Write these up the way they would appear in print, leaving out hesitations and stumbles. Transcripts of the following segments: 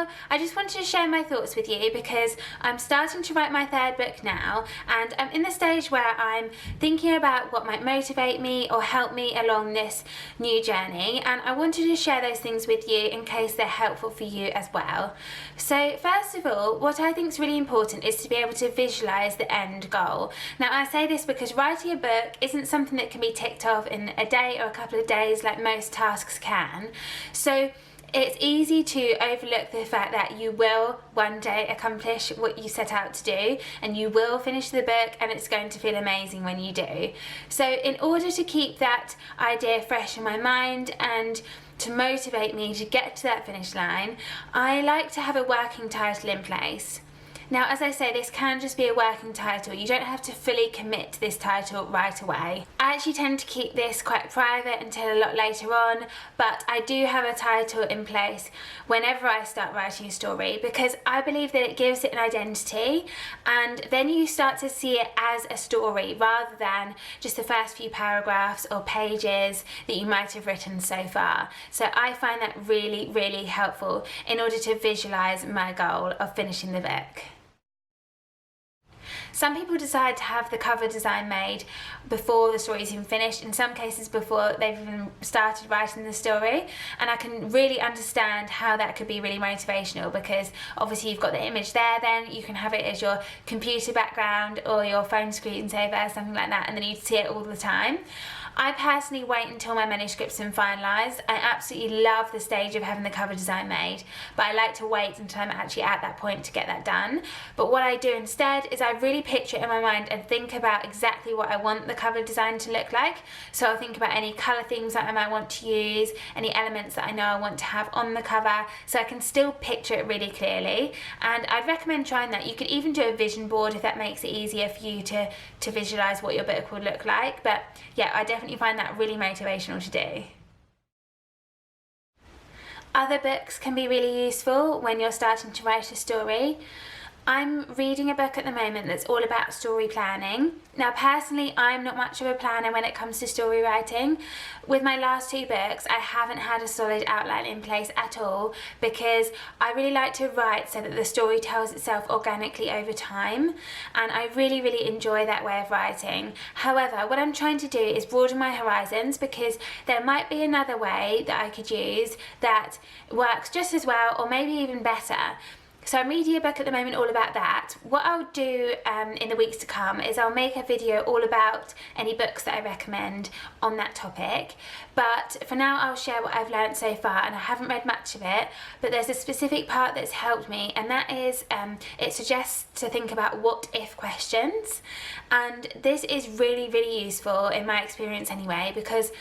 well, I just wanted to share my thoughts with you because I'm starting to write my third book now, and I'm in the stage where I'm thinking about what might motivate me or help me along this new journey, and I wanted to share those things with you in case they're helpful for you as well. So first of all, what I think is really important is to be able to visualize the end goal. Now I say this because writing a book isn't something that can be ticked off in a day or a couple of days like most tasks can. So it's easy to overlook the fact that you will one day accomplish what you set out to do, and you will finish the book, and it's going to feel amazing when you do. So in order to keep that idea fresh in my mind and to motivate me to get to that finish line, I like to have a working title in place. Now, as I say, this can just be a working title. You don't have to fully commit to this title right away. I actually tend to keep this quite private until a lot later on, but I do have a title in place whenever I start writing a story because I believe that it gives it an identity, and then you start to see it as a story rather than just the first few paragraphs or pages that you might have written so far. So I find that really, really helpful in order to visualize my goal of finishing the book. Some people decide to have the cover design made before the story's even finished, in some cases before they've even started writing the story, and I can really understand how that could be really motivational because obviously you've got the image there, then you can have it as your computer background or your phone screensaver, something like that, and then you see it all the time. I personally wait until my manuscript's been finalised. I absolutely love the stage of having the cover design made, but I like to wait until I'm actually at that point to get that done. But what I do instead is I really picture it in my mind and think about exactly what I want the cover design to look like. So I'll think about any colour themes that I might want to use, any elements that I know I want to have on the cover, so I can still picture it really clearly. And I'd recommend trying that. You could even do a vision board if that makes it easier for you to visualise what your book would look like. But yeah, I definitely find that really motivational to do. Other books can be really useful when you're starting to write a story. I'm reading a book at the moment that's all about story planning. Now personally, I'm not much of a planner when it comes to story writing. With my last two books, I haven't had a solid outline in place at all because I really like to write so that the story tells itself organically over time, and I really, really enjoy that way of writing. However, what I'm trying to do is broaden my horizons because there might be another way that I could use that works just as well or maybe even better. So I'm reading a book at the moment all about that. What I'll do in the weeks to come is I'll make a video all about any books that I recommend on that topic. But for now I'll share what I've learned so far, and I haven't read much of it, but there's a specific part that's helped me, and that is it suggests to think about what if questions. And this is really, really useful in my experience anyway, because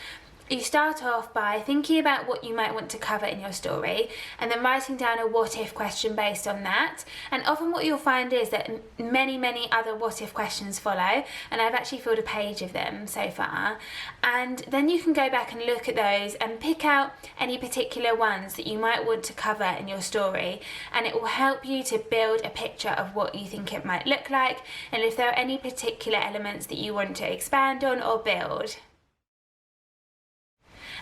you start off by thinking about what you might want to cover in your story and then writing down a what if question based on that. And often what you'll find is that many other what if questions follow, and I've actually filled a page of them so far. And then you can go back and look at those and pick out any particular ones that you might want to cover in your story, and it will help you to build a picture of what you think it might look like and if there are any particular elements that you want to expand on or build.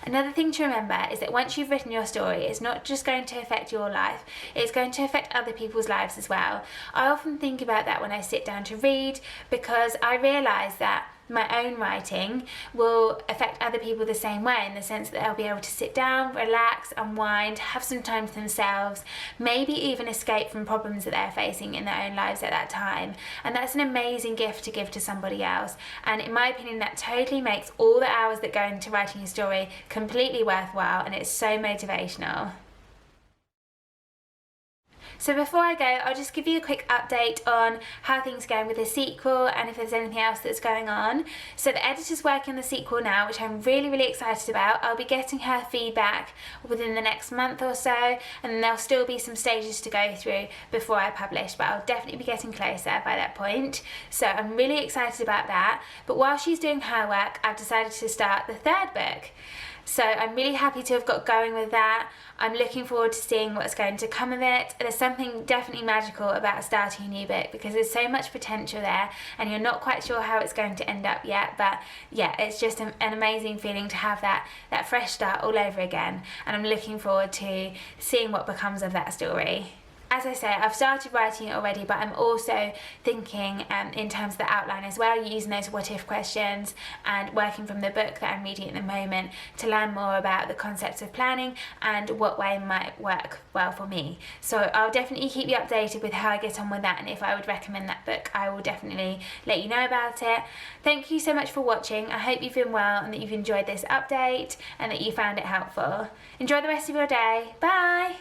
Another thing to remember is that once you've written your story, it's not just going to affect your life, it's going to affect other people's lives as well. I often think about that when I sit down to read, because I realise that my own writing will affect other people the same way, in the sense that they'll be able to sit down, relax, unwind, have some time to themselves, maybe even escape from problems that they're facing in their own lives at that time. And that's an amazing gift to give to somebody else, and in my opinion that totally makes all the hours that go into writing a story completely worthwhile, and it's so motivational. So before I go, I'll just give you a quick update on how things are going with the sequel and if there's anything else that's going on. So the editor's working on the sequel now, which I'm really, really excited about. I'll be getting her feedback within the next month or so, and then there'll still be some stages to go through before I publish, but I'll definitely be getting closer by that point. So I'm really excited about that. But while she's doing her work, I've decided to start the third book. So I'm really happy to have got going with that. I'm looking forward to seeing what's going to come of it. There's something definitely magical about starting a new book because there's so much potential there and you're not quite sure how it's going to end up yet, but yeah, it's just an amazing feeling to have that fresh start all over again, and I'm looking forward to seeing what becomes of that story. As I say, I've started writing it already, but I'm also thinking in terms of the outline as well, using those what if questions and working from the book that I'm reading at the moment to learn more about the concepts of planning and what way might work well for me. So I'll definitely keep you updated with how I get on with that, and if I would recommend that book, I will definitely let you know about it. Thank you so much for watching. I hope you've been well and that you've enjoyed this update and that you found it helpful. Enjoy the rest of your day. Bye!